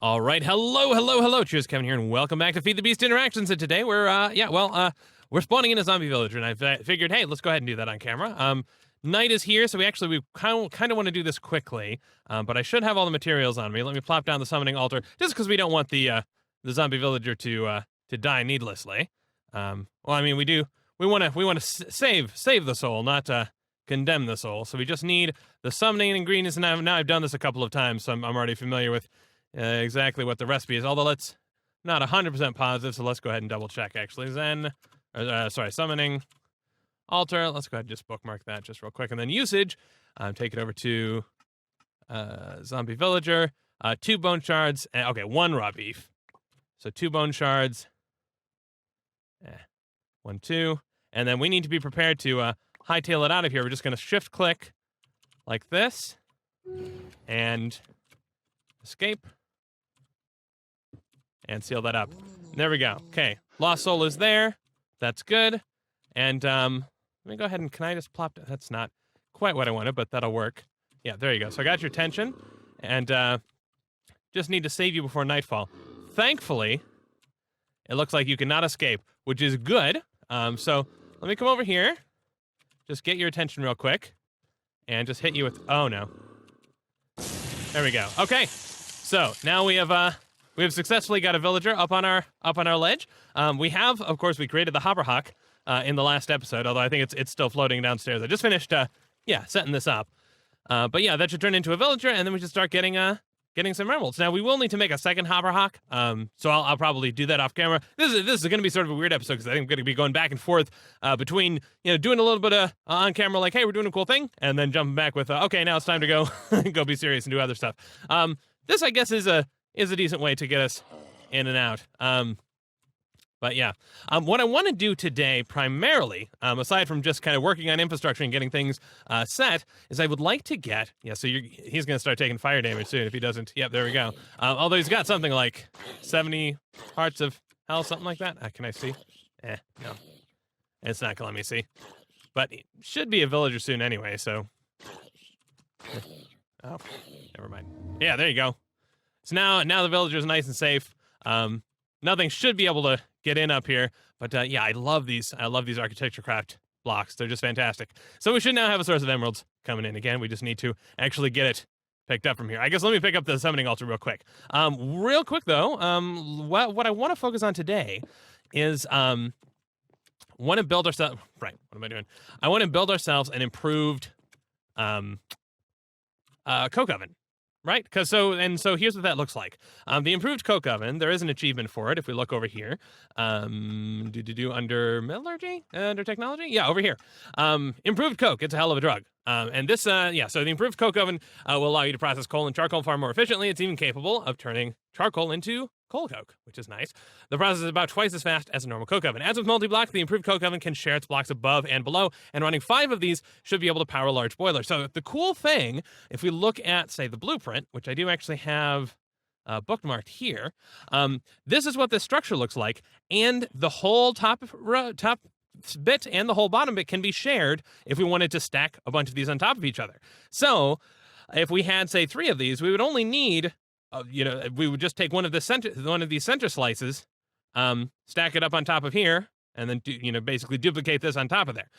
All right, hello, CheersKevin here, and welcome back to Feed the Beast Interactions. And today we're spawning in a zombie villager, and I figured, hey, let's go ahead and do that on camera. Night is here, so we kind of want to do this quickly, but I should have all the materials on me. Let me plop down the summoning altar, just because we don't want the zombie villager to die needlessly. Well, I mean, we want to save the soul, not condemn the soul. So we just need the summoning ingredients, and now I've done this a couple of times, so I'm already familiar with exactly what the recipe is, although let's not 100% positive, so let's go ahead and double check. Actually, summoning altar. Let's go ahead and just bookmark that just real quick, and then usage. Take it over to zombie villager. 2 bone shards. Okay, 1 raw beef. So 2 bone shards. 1, 2, and then we need to be prepared to hightail it out of here. We're just going to shift click like this, and escape. And seal that up. There we go. Okay, lost soul is there. That's good. And let me go ahead and can I just plop down? That's not quite what I wanted, but that'll work. Yeah, there you go. So I got your attention, and just need to save you before nightfall. Thankfully, it looks like you cannot escape, which is good. So let me come over here, just get your attention real quick, and just hit you with. Oh no. There we go. Okay. So now we have successfully got a villager up on our ledge. We have, of course, we created the hopperhock in the last episode, although I think it's still floating downstairs. I just finished setting this up. But yeah, that should turn into a villager, and then we should start getting some emeralds. Now we will need to make a second hopperhock. So I'll probably do that off camera. This is going to be sort of a weird episode because I think I'm going to be going back and forth between doing a little bit of on camera, like, hey, we're doing a cool thing, and then jumping back with okay, now it's time to go go be serious and do other stuff. This, I guess, is a decent way to get us in and out. But yeah, what I want to do today primarily, aside from just kind of working on infrastructure and getting things set, is I would like to get, so he's going to start taking fire damage soon if he doesn't. Yep, there we go. Although he's got something like 70 hearts of hell, something like that. Can I see? No. It's not going to let me see. But he should be a villager soon anyway, so. Oh, never mind. Yeah, there you go. So now the villager's nice and safe. Nothing should be able to get in up here, but yeah, I love these architecture craft blocks. They're just fantastic. So we should now have a source of emeralds coming in again. We just need to actually get it picked up from here. I guess let me pick up the summoning altar real quick. Real quick though, what I want to focus on today is want to build ourselves. Right, what am I doing? I want to build ourselves an improved coke oven. Right? So here's what that looks like. The improved coke oven, there is an achievement for it if we look over here. Under metallurgy? Under technology? Yeah, over here. Improved coke, it's a hell of a drug. And this, so the improved coke oven will allow you to process coal and charcoal far more efficiently. It's even capable of turning charcoal into coal coke, which is nice. The process is about twice as fast as a normal coke oven. As with multi-block, the improved coke oven can share its blocks above and below, and running 5 of these should be able to power a large boiler. So the cool thing, if we look at, say, the blueprint, which I do actually have bookmarked here, this is what this structure looks like, and the whole top bit and the whole bottom bit can be shared if we wanted to stack a bunch of these on top of each other. So if we had, say, 3 of these, we would only need we would just take one of these center slices, stack it up on top of here, and then basically duplicate this on top of there.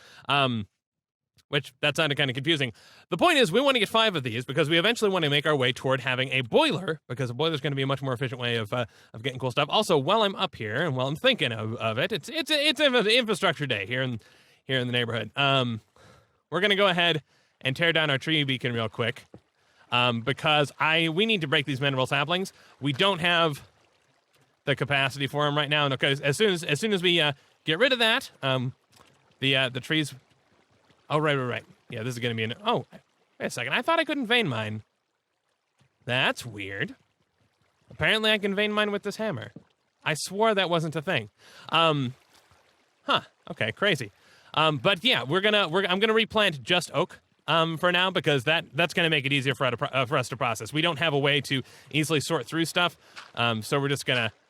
Which that sounded kind of confusing. The point is, we want to get 5 of these because we eventually want to make our way toward having a boiler, because a boiler is going to be a much more efficient way of getting cool stuff. Also, while I'm up here and while I'm thinking of it, it's an infrastructure day here in the neighborhood. We're going to go ahead and tear down our tree beacon real quick. Because we need to break these mineral saplings. We don't have the capacity for them right now, and because as soon as we get rid of that, the trees. Oh, right. Yeah, this is gonna be oh, wait a second. I thought I couldn't vein mine. That's weird. Apparently, I can vein mine with this hammer. I swore that wasn't a thing. Okay, crazy. But yeah, I'm gonna replant just oak. For now, because that's going to make it easier for us to process. We don't have a way to easily sort through stuff, so we're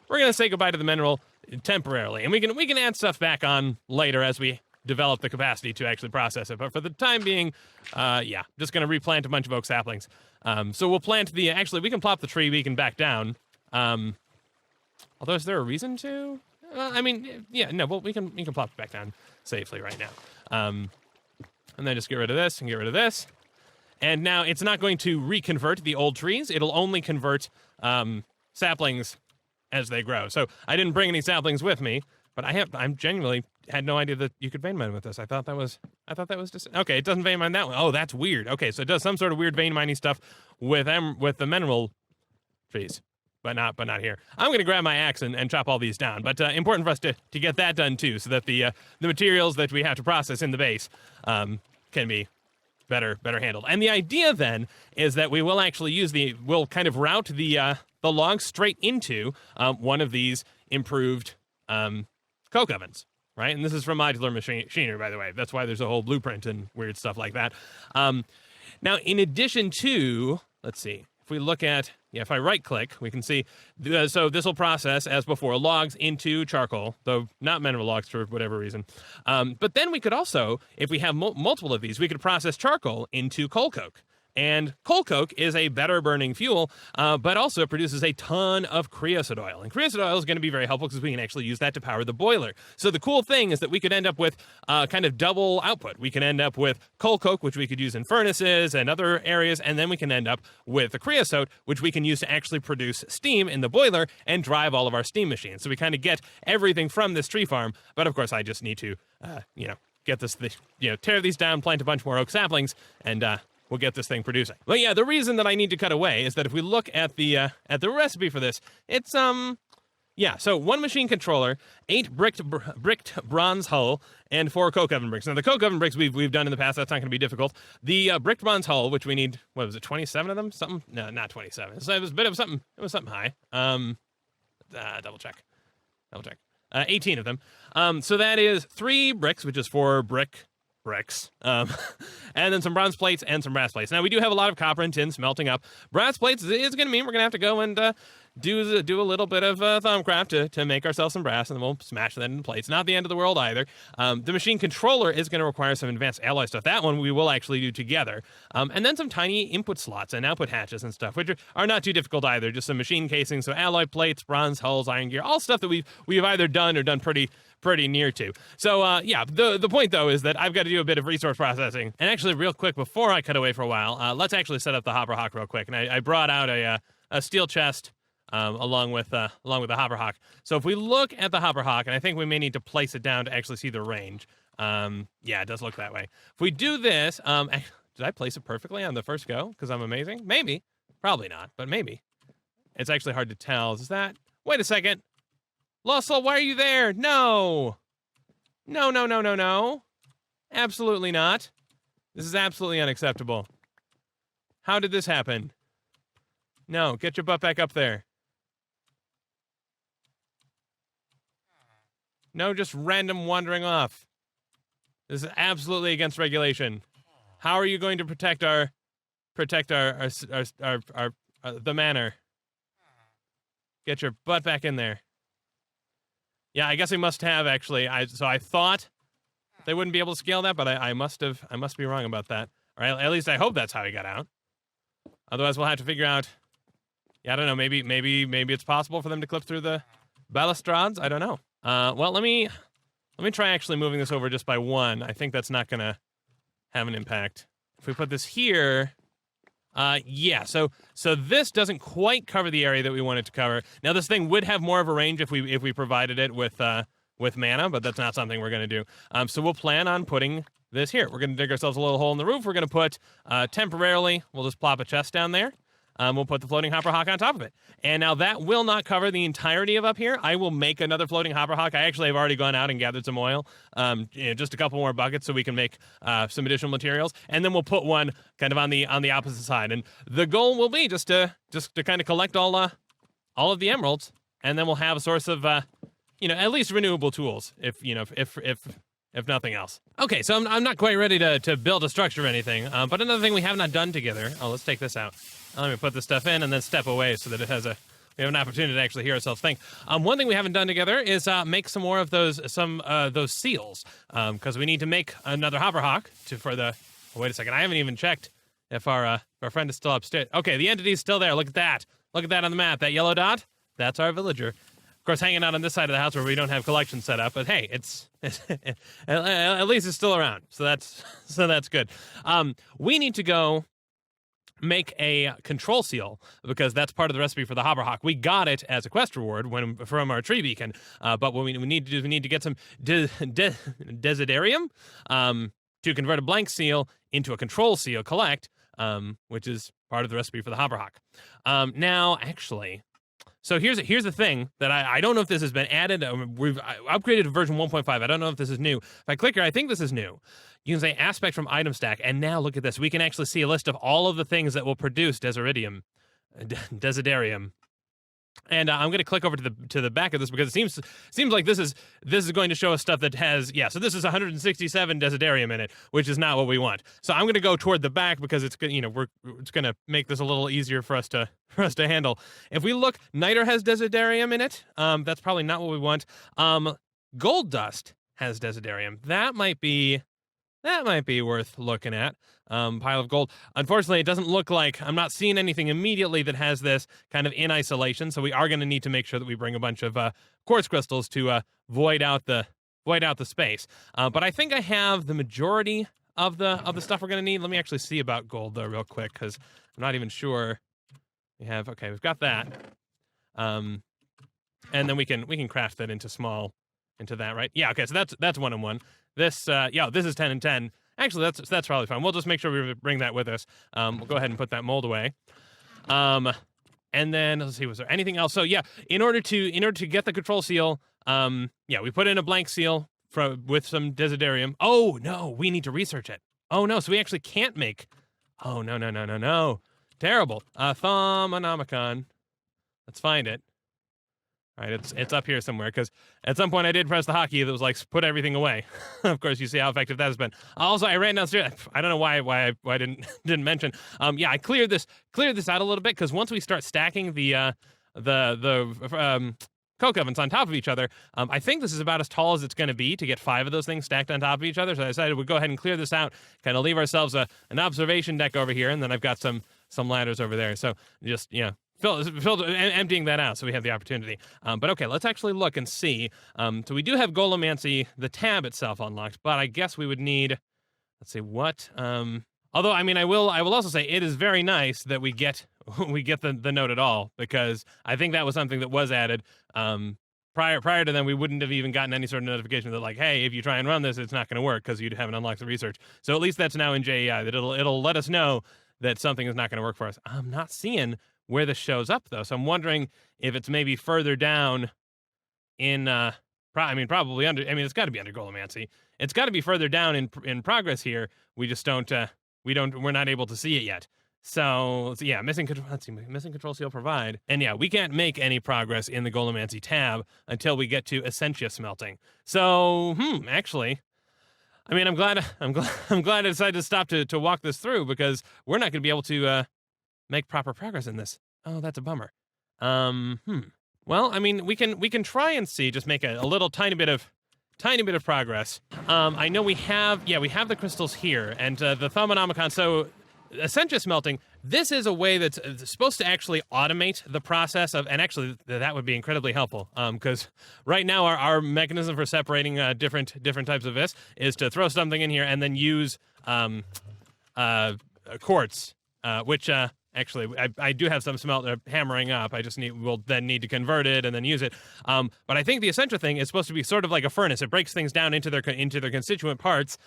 gonna say goodbye to the mineral temporarily, and we can add stuff back on later as we develop the capacity to actually process it. But for the time being, just going to replant a bunch of oak saplings. So we'll plant we can plop the tree beacon back down, Although, is there a reason to? I mean, yeah, no. Well, we can plop it back down safely right now. And then just get rid of this and get rid of this. And now it's not going to reconvert the old trees. It'll only convert saplings as they grow. So I didn't bring any saplings with me, but I'm genuinely had no idea that you could vein mine with this. I thought that was just okay. It doesn't vein mine that one. Oh, that's weird. Okay, so it does some sort of weird vein mining stuff with the mineral trees, but not here. I'm gonna grab my axe and chop all these down. But important for us to get that done too, so that the materials that we have to process in the base can be better handled. And the idea then is that we will actually we'll kind of route the logs straight into one of these improved coke ovens, right? And this is from modular machinery, by the way. That's why there's a whole blueprint and weird stuff like that. Now, in addition to, let's see, if we look at, if I right-click, we can see, so this will process, as before, logs into charcoal, though not mineral logs for whatever reason. But then we could also, if we have multiple of these, we could process charcoal into coal coke. And coal coke is a better burning fuel, but also produces a ton of creosote oil. And creosote oil is going to be very helpful because we can actually use that to power the boiler. So the cool thing is that we could end up with kind of double output. We can end up with coal coke, which we could use in furnaces and other areas, and then we can end up with the creosote, which we can use to actually produce steam in the boiler and drive all of our steam machines. So we kind of get everything from this tree farm, but of course I just need to, get this, tear these down, plant a bunch more oak saplings, and we'll get this thing producing. But yeah, the reason that I need to cut away is that if we look at the recipe for this, it's so 1 machine controller, 8 bricked bronze hull, and 4 coke oven bricks. Now the coke oven bricks we've done in the past. That's not going to be difficult. The bricked bronze hull, which we need, what was it, 27 of them? Something? No, not 27. So it was a bit of something. It was something high. Double check. 18 of them. So that is 3 bricks, which is 4 bricks, and then some bronze plates and some brass plates. Now we do have a lot of copper and tin smelting up. Brass plates is going to mean we're going to have to go and do a little bit of Thaumcraft to make ourselves some brass, and then we'll smash that into plates. Not the end of the world either. The machine controller is going to require some advanced alloy stuff. That one we will actually do together. And then some tiny input slots and output hatches and stuff, which are not too difficult either. Just some machine casing, so alloy plates, bronze hulls, iron gear, all stuff that we've either done or done pretty near to. So the point though is that I've got to do a bit of resource processing. And actually, real quick, before I cut away for a while, let's actually set up the hopperhock real quick. And I brought out a steel chest along with the hopperhock. So if we look at the hopperhock, and I think we may need to place it down to actually see the range. Yeah, it does look that way. If we do this, did I place it perfectly on the first go? Because I'm amazing? Maybe. Probably not, but maybe. It's actually hard to tell. Is that? Wait a second. Lost Soul, why are you there? No. No. Absolutely not. This is absolutely unacceptable. How did this happen? No, get your butt back up there. No, just random wandering off. This is absolutely against regulation. How are you going to protect the manor? Get your butt back in there. Yeah, I guess we must have actually. So I thought they wouldn't be able to scale that, but I must be wrong about that. Or at least I hope that's how he got out. Otherwise, we'll have to figure out. Yeah, I don't know. Maybe it's possible for them to clip through the balustrades. I don't know. Well, let me try actually moving this over just by 1. I think that's not gonna have an impact. If we put this here, yeah. So this doesn't quite cover the area that we wanted to cover. Now this thing would have more of a range if we provided it with mana, but that's not something we're gonna do. So we'll plan on putting this here. We're gonna dig ourselves a little hole in the roof. We're gonna put temporarily. We'll just plop a chest down there. We'll put the floating hopperhock on top of it. And now that will not cover the entirety of up here. I will make another floating hopperhock. I actually have already gone out and gathered some oil, just a couple more buckets so we can make some additional materials. And then we'll put one kind of on the opposite side. And the goal will be just to kind of collect all of the emeralds, and then we'll have a source of at least renewable tools, if nothing else. Okay, so I'm not quite ready to build a structure or anything, but another thing we have not done together. Oh, let's take this out. Let me put this stuff in and then step away so that we have an opportunity to actually hear ourselves think. One thing we haven't done together is make some more of those seals, because we need to make another hopperhock for the. Oh, wait a second, I haven't even checked if our friend is still upstairs. Okay, the entity's still there. Look at that. Look at that on the map. That yellow dot. That's our villager. Of course, hanging out on this side of the house where we don't have collection set up, but hey, it's at least it's still around, so that's good. We need to go make a control seal because that's part of the recipe for the hopperhock. We got it as a quest reward from our tree beacon, but what we need to do is we need to get some desiderium to convert a blank seal into a control seal collect, which is part of the recipe for the hopperhock. Now, actually, so here's the thing that I don't know if this has been added. We've upgraded to version 1.5. I don't know if this is new. If I click here, I think this is new. You can say aspect from item stack, and now look at this. We can actually see a list of all of the things that will produce desiderium. And I'm going to click over to the back of this because it seems like this is going to show us stuff that has so this is 167 desiderium in it, which is not what we want. So I'm going to go toward the back because it's going to make this a little easier for us to handle. If we look, niter has desiderium in it. That's probably not what we want. Gold dust has desiderium. That might be worth looking at. Pile of gold. Unfortunately, it doesn't look like I'm not seeing anything immediately that has this kind of in isolation. So we are going to need to make sure that we bring a bunch of quartz crystals to void out the space. But I think I have the majority of the stuff we're going to need. Let me actually see about gold though, real quick, because I'm not even sure. We've got that. And then we can craft that into that, right? Yeah. Okay. So that's 1-1. This this is 10 and 10. Actually, that's probably fine. We'll just make sure we bring that with us. We'll go ahead and put that mold away. And then let's see, was there anything else? So yeah, in order to get the control seal, we put in a blank seal with some desiderium. Oh no, we need to research it. Oh no, so we actually can't make. Oh no. Terrible. Thaumanomicon. Let's find it. All right, it's up here somewhere because at some point I did press the hotkey that was like put everything away. Of course, you see how effective that has been. Also, I ran downstairs. I don't know why I didn't mention. I cleared this out a little bit because once we start stacking the coke ovens on top of each other, I think this is about as tall as it's going to be to get 5 of those things stacked on top of each other. So I decided we'd go ahead and clear this out, kind of leave ourselves an observation deck over here, and then I've got some ladders over there. So just emptying that out so we have the opportunity. But okay, let's actually look and see. So we do have Golomancy, the tab itself unlocked, but I guess we would need, let's see what. Although I will also say it is very nice that we get the note at all, because I think that was something that was added. Prior to then, we wouldn't have even gotten any sort of notification that like, hey, if you try and run this, it's not going to work because you haven't unlocked the research. So at least that's now in JEI, that it'll let us know that something is not going to work for us. I'm not seeing where this shows up though, so I'm wondering if it's maybe further down in probably under. It's got to be under Golomancy. It's got to be further down in progress here. We just we're not able to see it yet. So missing control seal provide, and we can't make any progress in the Golomancy tab until we get to essentia smelting. So actually, I'm glad I decided to stop to walk this through, because we're not going to be able to make proper progress in this. Oh, that's a bummer. Well, we can try and see, just make a little tiny bit of progress. I know we have the crystals here, and the Thaumanomicon. So essentia smelting, this is a way that's supposed to actually automate the process of, and actually that would be incredibly helpful, because right now our mechanism for separating different types of this is to throw something in here and then use quartz, which actually I do have some hammering up. We'll then need to convert it and then use it. But I think the essentia thing is supposed to be sort of like a furnace. It breaks things down into their constituent parts.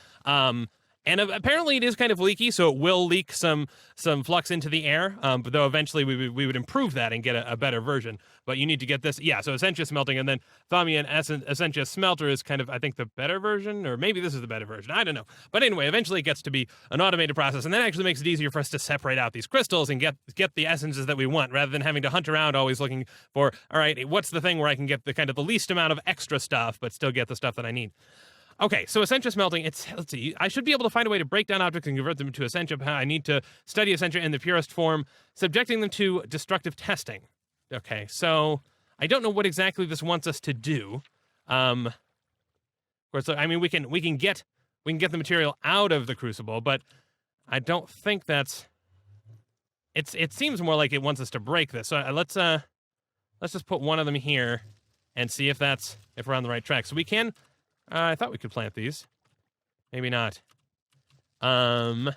And apparently it is kind of leaky, so it will leak some flux into the air, but though eventually we would improve that and get a better version. But you need to get this, so essentia smelting, and then Thaumian essentia smelter is kind of, I think, the better version, or maybe this is the better version, I don't know. But anyway, eventually it gets to be an automated process, and that actually makes it easier for us to separate out these crystals and get the essences that we want, rather than having to hunt around always looking for, all right, what's the thing where I can get the kind of the least amount of extra stuff, but still get the stuff that I need. Okay, so essentia smelting, let's see, I should be able to find a way to break down objects and convert them to essentia. I need to study essentia in the purest form, subjecting them to destructive testing. Okay, so I don't know what exactly this wants us to do. Of course, we can get the material out of the crucible, but I don't think that's. It seems more like it wants us to break this. So let's let's just put one of them here and see if we're on the right track. So we can, I thought we could plant these. Maybe not. Okay,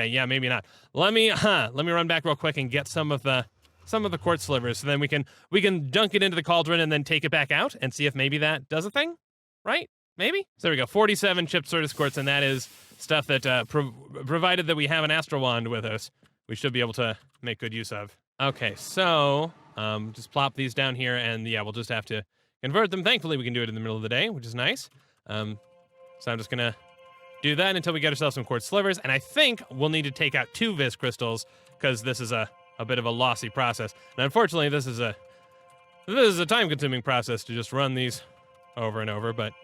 yeah, maybe not. Let me run back real quick and get some of the quartz slivers, so then we can dunk it into the cauldron and then take it back out and see if maybe that does a thing, right? Maybe. So there we go. 47 chipped Certus quartz, and that is stuff that provided that we have an astral wand with us, we should be able to make good use of. Okay, so just plop these down here, and yeah, we'll just have to convert them. Thankfully, we can do it in the middle of the day, which is nice. So I'm just gonna do that until we get ourselves some quartz slivers, and I think we'll need to take out 2 vis crystals because this is a bit of a lossy process. And unfortunately, this is a time-consuming process to just run these over and over. But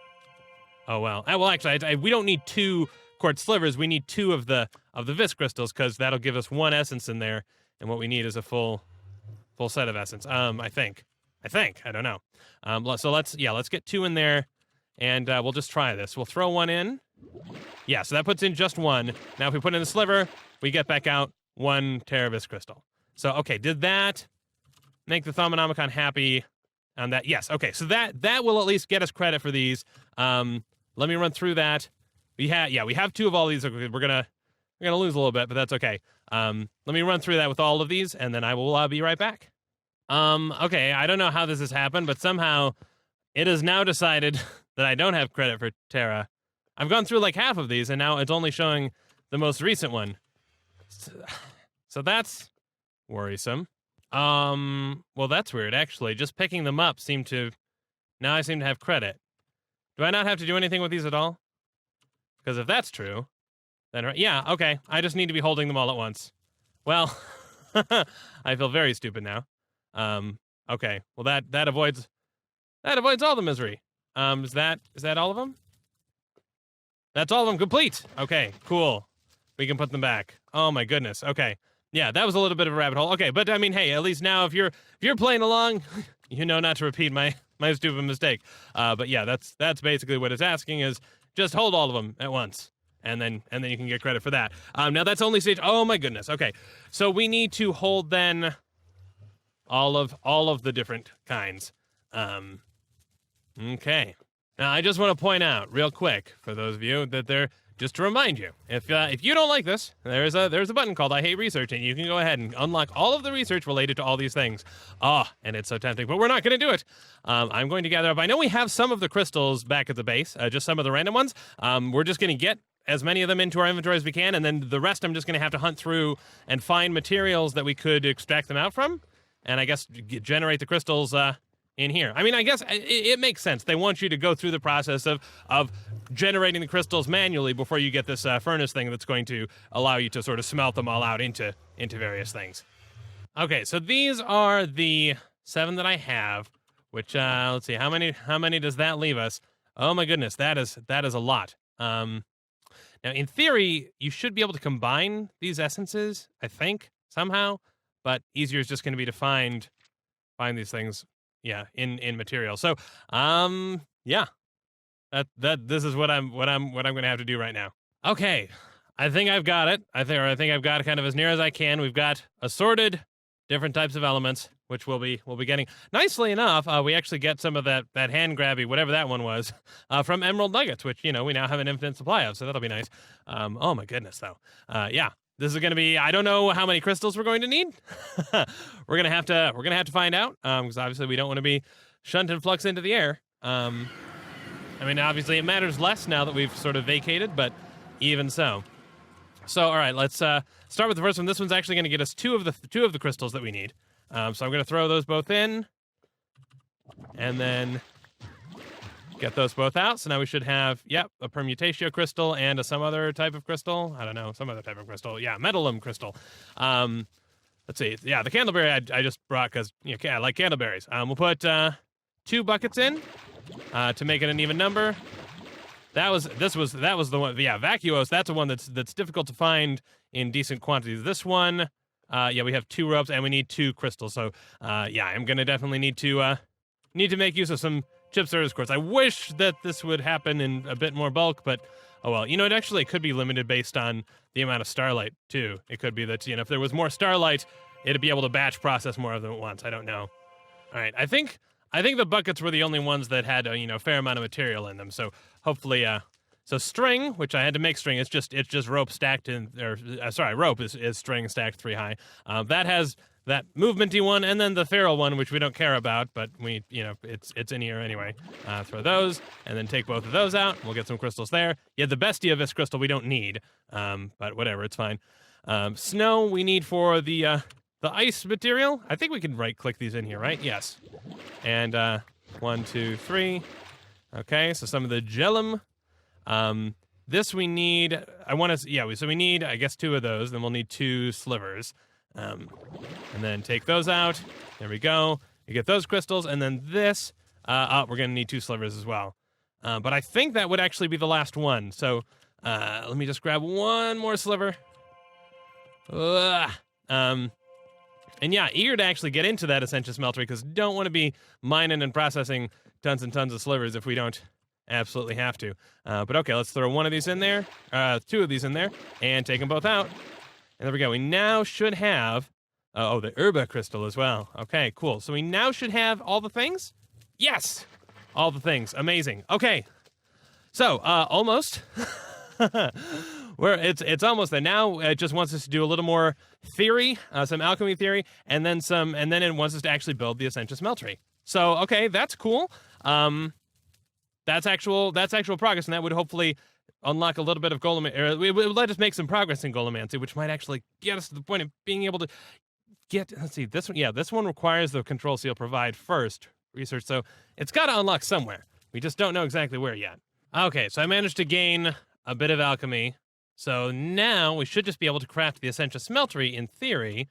oh well. Well, actually, we don't need 2 quartz slivers. We need 2 of the vis crystals because that'll give us 1 essence in there, and what we need is a full set of essence. I think. I don't know. So let's get 2 in there, and we'll just try this. We'll throw 1 in. Yeah, so that puts in just 1. Now if we put in the sliver, we get back out 1 Terravis crystal. So, okay, did that make the Thaumonomicon happy on that? Yes, okay, so that will at least get us credit for these. Let me run through that. We have 2 of all these. We're gonna lose a little bit, but that's okay. Let me run through that with all of these, and then I will be right back. Okay, I don't know how this has happened, but somehow it is now decided that I don't have credit for Terra. I've gone through like half of these, and now it's only showing the most recent one. So that's worrisome. Well, that's weird, actually. Just picking them up now I seem to have credit. Do I not have to do anything with these at all? Because if that's true, then, yeah, okay. I just need to be holding them all at once. Well, I feel very stupid now. Okay. Well, that avoids all the misery. Is that all of them? That's all of them complete. Okay, cool. We can put them back. Oh my goodness. Okay. Yeah, that was a little bit of a rabbit hole. Okay, but I mean, hey, at least now if you're playing along, you know not to repeat my stupid mistake. But yeah, that's basically what it's asking is just hold all of them at once. And then you can get credit for that. Now that's only stage. Oh my goodness. Okay. So we need to hold then all of the different kinds. Okay. Now, I just want to point out real quick for those of you that just to remind you, if you don't like this, there's a button called I Hate Research, and you can go ahead and unlock all of the research related to all these things. And it's so tempting, but we're not going to do it. I'm going to gather up. I know we have some of the crystals back at the base, just some of the random ones. We're just going to get as many of them into our inventory as we can, and then the rest I'm just going to have to hunt through and find materials that we could extract them out from, and I guess generate the crystals in here. I mean, I guess it makes sense. They want you to go through the process of generating the crystals manually before you get this furnace thing that's going to allow you to sort of smelt them all out into various things. Okay, so these are the 7 that I have, which let's see, how many does that leave us? Oh my goodness, that is a lot. Now in theory, you should be able to combine these essences, I think, somehow, but easier is just going to be to find these things. Yeah, in material. So, yeah, this is what I'm going to have to do right now. Okay, I think I've got it. I think I've got it kind of as near as I can. We've got assorted different types of elements, which we'll be getting. Nicely enough, we actually get some of that hand grabby, whatever that one was, from Emerald Nuggets, which we now have an infinite supply of. So that'll be nice. Oh my goodness, though. Yeah. This is going to be, I don't know how many crystals we're going to need. We're going to have to find out, because obviously we don't want to be shunting flux into the air. I mean, obviously it matters less now that we've sort of vacated, but even so. So, all right, let's start with the first one. This one's actually going to get us two of the crystals that we need. So I'm going to throw those both in, and then get those both out. So now we should have, a permutatio crystal and some other type of crystal. I don't know, some other type of crystal. Yeah, metallum crystal. Let's see. Yeah, the candleberry I just brought because I like candleberries. We'll put 2 buckets in to make it an even number. That was the one. Yeah, vacuos. That's the one that's difficult to find in decent quantities. This one, we have 2 ropes and we need 2 crystals. So I'm gonna definitely need to make use of some chip service quartz. I wish that this would happen in a bit more bulk, but oh well. It actually could be limited based on the amount of starlight too. It could be that if there was more starlight, it'd be able to batch process more of them at once. I don't know. All right, I think the buckets were the only ones that had a fair amount of material in them. So hopefully, so string, which I had to make string, it's just rope stacked in, or rope is string stacked 3 high. That has that movementy one, and then the feral one, which we don't care about, but it's in here anyway. Throw those, and then take both of those out. We'll get some crystals there. Yeah, the bestia vis crystal we don't need, but whatever, it's fine. Snow we need for the ice material. I think we can right-click these in here, right? Yes. And 1, 2, 3. Okay, so some of the gellum. This we need. So we need, I guess, 2 of those. Then we'll need 2 slivers. And then take those out. There we go. You get those crystals, and then this. We're gonna need 2 slivers as well. But I think that would actually be the last one. So let me just grab one more sliver. And yeah, eager to actually get into that essentia smeltery because don't want to be mining and processing tons and tons of slivers if we don't absolutely have to. But okay, let's throw one of these in there, 2 of these in there, and take them both out. And there we go. We now should have, the herba crystal as well. Okay, cool. So we now should have all the things? Yes! All the things. Amazing. Okay. So, almost. It's almost there. Now it just wants us to do a little more theory, some alchemy theory, and then it wants us to actually build the essentia smeltery. So, okay, that's cool. That's actual progress, and that would hopefully unlock a little bit of golemancy, or it would let us make some progress in golemancy, which might actually get us to the point of being able to get, let's see, this one, this one requires the control seal provide first research, so it's got to unlock somewhere. We just don't know exactly where yet. Okay, so I managed to gain a bit of alchemy, so now we should just be able to craft the essentia smeltery in theory,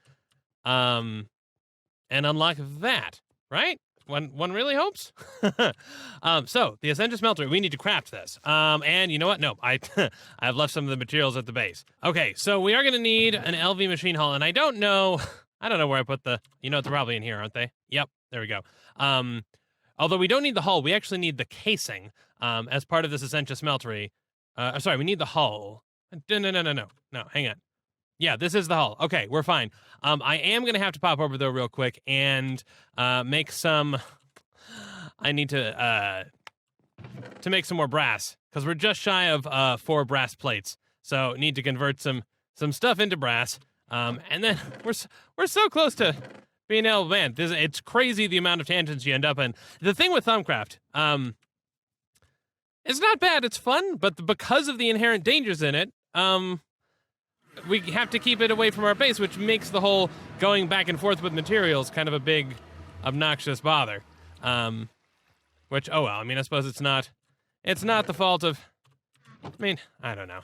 and unlock that, right? One really hopes. So the essentia smeltery, we need to craft this. And you know what? No, I've left some of the materials at the base. Okay, so we are going to need an LV machine hull, and I don't know where I put the. They're probably in here, aren't they? Yep, there we go. Although we don't need the hull, we actually need the casing as part of this essentia smeltery. Sorry, we need the hull. No, hang on. Yeah, this is the hull. Okay, we're fine. I am going to have to pop over, though, real quick and make some... I need to make some more brass, because we're just shy of 4 brass plates. So need to convert some stuff into brass. And then we're so close to being able... Man, it's crazy the amount of tangents you end up in. The thing with Thaumcraft, it's not bad, it's fun, but because of the inherent dangers in it, we have to keep it away from our base, which makes the whole going back and forth with materials kind of a big, obnoxious bother. Which, oh well, I mean, I suppose it's not the fault of, I don't know.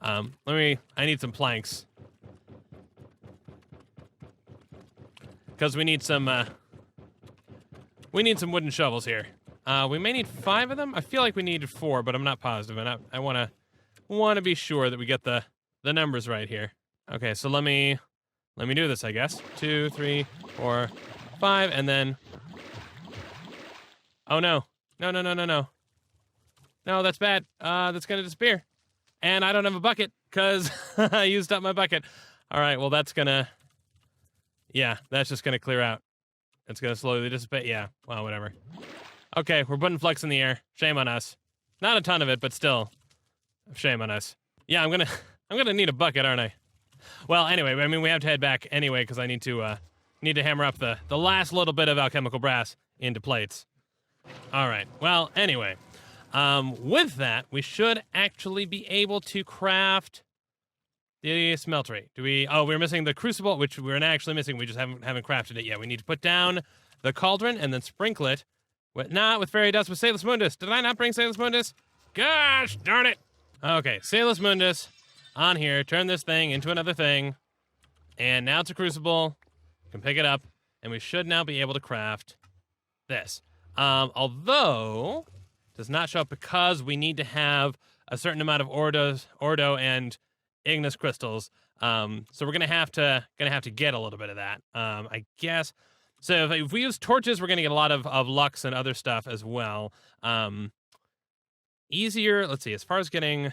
I need some planks. Because we need some wooden shovels here. We may need 5 of them. I feel like we need 4, but I'm not positive, and I want to be sure that we get the numbers right here. Okay, so let me do this, I guess. 2, 3, 4, 5, and then... Oh, no. No, that's bad. That's gonna disappear. And I don't have a bucket, because I used up my bucket. All right, well, that's gonna... Yeah, that's just gonna clear out. It's gonna slowly dissipate. Yeah, well, whatever. Okay, we're putting flux in the air. Shame on us. Not a ton of it, but still. Shame on us. Yeah, I'm gonna need a bucket, aren't I? Well, anyway, we have to head back anyway because I need to hammer up the last little bit of alchemical brass into plates. All right. Well, anyway, with that, we should actually be able to craft the smeltery. We're missing the crucible, which we're not actually missing. We just haven't crafted it yet. We need to put down the cauldron and then sprinkle it. With fairy dust with Salus Mundus. Did I not bring Salus Mundus? Gosh darn it! Okay, Salus Mundus on here. Turn this thing into another thing. And now it's a crucible. We can pick it up. And we should now be able to craft this. Although, it does not show up because we need to have a certain amount of Ordo and Ignis crystals. So we're gonna have to get a little bit of that. I guess. So if we use torches, we're gonna get a lot of lux and other stuff as well. Easier. Let's see. As far as getting,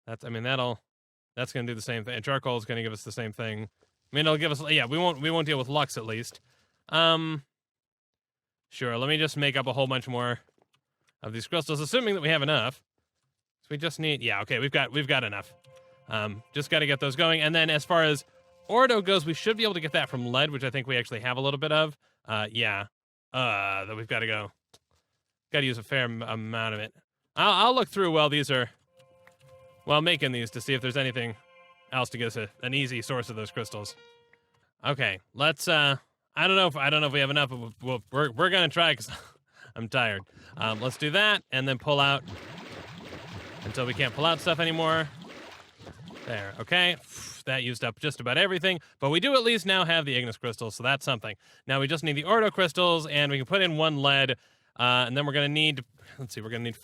that's gonna do the same thing. Charcoal is gonna give us the same thing. I mean, it'll give us, yeah, we won't deal with Lux at least. Sure, let me just make up a whole bunch more of these crystals, assuming that we have enough. So we just need, yeah, okay, we've got enough. Just got to get those going. And then as far as Ordo goes, we should be able to get that from lead, which I think we actually have a little bit of. Yeah. That we've got to go. Got to use a fair amount of it. I'll look through while making these to see if there's anything else to give us an easy source of those crystals. Okay, let's, I don't know if we have enough, but we're gonna try because I'm tired. Let's do that and then pull out until we can't pull out stuff anymore. There, okay. That used up just about everything, but we do at least now have the Ignis crystals, so that's something. Now we just need the Ordo crystals, and we can put in 1 lead, and then we're gonna need, let's see, we're gonna need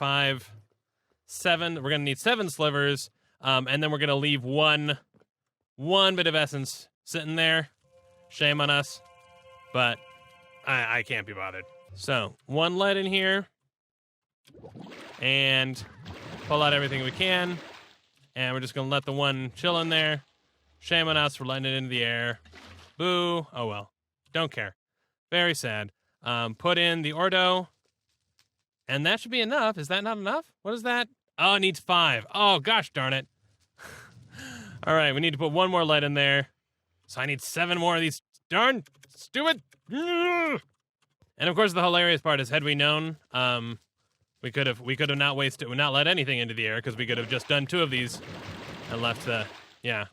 7. We're gonna need 7 slivers, and then we're gonna leave one bit of essence sitting there. Shame on us, but I can't be bothered. So 1 lead in here, and pull out everything we can, and we're just gonna let the 1 chill in there. Shame on us for letting it into the air. Boo. Oh well. Don't care. Very sad. Put in the Ordo, and that should be enough. Is that not enough? What is that? Oh, it needs 5. Oh gosh darn it. All right, we need to put 1 more lead in there. So I need 7 more of these darn stupid. And of course, the hilarious part is, had we known, we could have not let anything into the air, because we could have just done 2 of these and left the, yeah.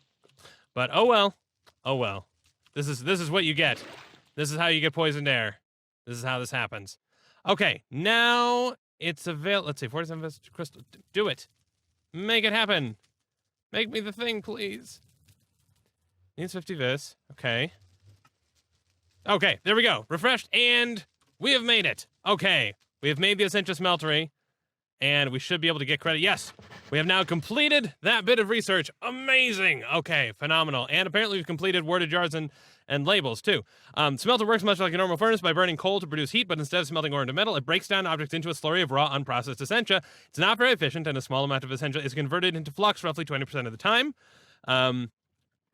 But oh well, oh well. This is what you get. This is how you get poisoned air. This is how this happens. Okay, now it's available. Let's see, 47 crystal. Do it. Make it happen. Make me the thing, please. Needs 50 vis. Okay. Okay, there we go. Refreshed, and we have made it. Okay, we have made the essentia smeltery, and we should be able to get credit. Yes, we have now completed that bit of research. Amazing. Okay, phenomenal. And apparently we've completed worded jars and labels, too. Smelter works much like a normal furnace by burning coal to produce heat, but instead of smelting ore into metal, it breaks down objects into a slurry of raw, unprocessed essentia. It's not very efficient, and a small amount of essentia is converted into flux roughly 20% of the time.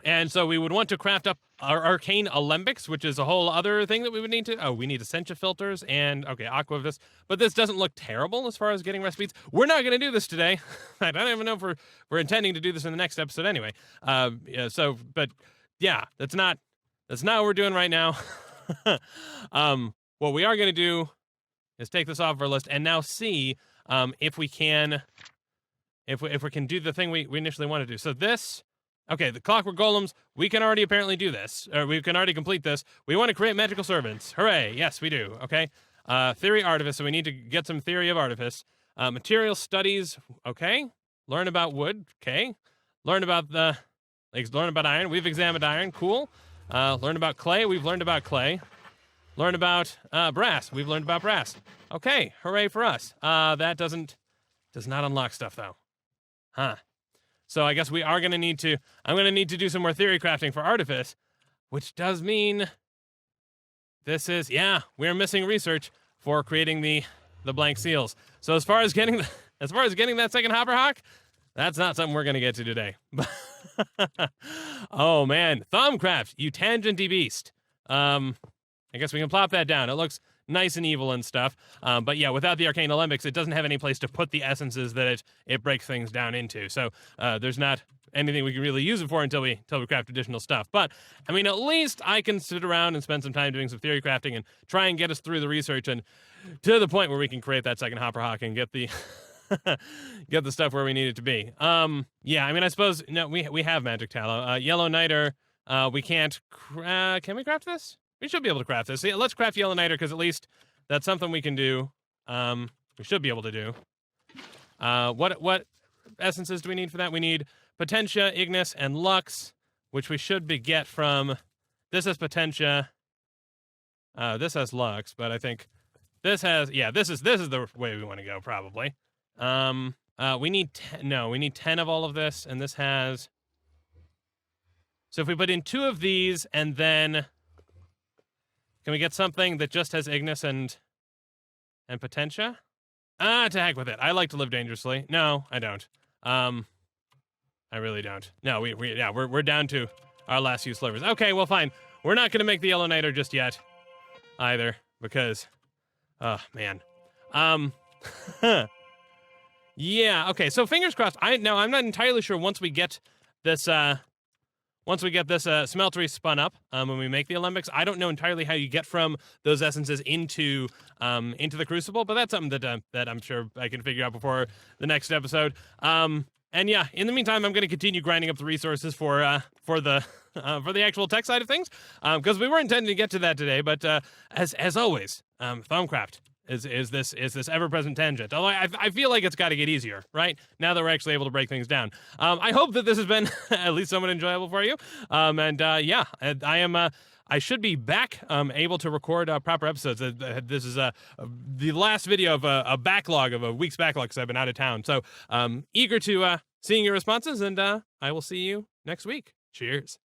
And so we would want to craft up our arcane alembics, which is a whole other thing that we would need to. Oh, we need essentia filters and, okay, aquavis. But this doesn't look terrible as far as getting recipes. We're not going to do this today. I don't even know if we're intending to do this in the next episode anyway. Yeah, but yeah, that's not what we're doing right now. What we are going to do is take this off our list and now see if we can do the thing we initially want to do. So this. Okay, the clockwork golems, we can already apparently do this, or we can already complete this. We want to create magical servants. Hooray, yes, we do, okay. Theory artifice, so we need to get some theory of artifice. Material studies, okay. Learn about wood, okay. Learn about iron, we've examined iron, cool. Learn about clay, we've learned about clay. Learn about brass, we've learned about brass. Okay, hooray for us. That does not unlock stuff though. Huh. So I guess we are going to need to, I'm going to need to do some more theory crafting for artifice, which does mean this is, yeah, we're missing research for creating the blank seals. So as far as getting that second hopperhock, that's not something we're going to get to today. Oh man, Thaumcraft, you tangenty beast. I guess we can plop that down. It looks nice and evil and stuff. But yeah, without the arcane alembics, it doesn't have any place to put the essences that it breaks things down into. So there's not anything we can really use it for until we craft additional stuff. But I mean, at least I can sit around and spend some time doing some theory crafting and try and get us through the research and to the point where we can create that second hopperhock and get the get the stuff where we need it to be. Yeah, I mean, I suppose no, we have magic tallow. Yellow niter. We can't. Can we craft this? We should be able to craft this. Yeah, let's craft yellow niter because at least that's something we can do. We should be able to do. What essences do we need for that? We need potentia, ignis, and lux, which we should get from. This has potentia. This has lux, but I think this has. Yeah, this is the way we want to go probably. We need 10 of all of this, and this has. So if we put in 2 of these, and then. Can we get something that just has ignis and potentia? To heck with it. I like to live dangerously. No, I don't. I really don't. No, we're down to our last few slivers. Okay, well, fine. We're not going to make the yellow niter just yet, either, because, oh man. Yeah. Okay. So fingers crossed. I'm not entirely sure once we get this smeltery spun up, when we make the alembics, I don't know entirely how you get from those essences into the crucible, but that's something that I'm sure I can figure out before the next episode. And yeah, in the meantime, I'm going to continue grinding up the resources for the actual tech side of things, because we were intending to get to that today, but as always, Thaumcraft is this ever-present tangent. Although I feel like it's got to get easier, right? Now that we're actually able to break things down. I hope that this has been at least somewhat enjoyable for you. I should be back able to record proper episodes. This is the last video of a backlog of a week's backlog because I've been out of town. So eager to seeing your responses, and I will see you next week. Cheers.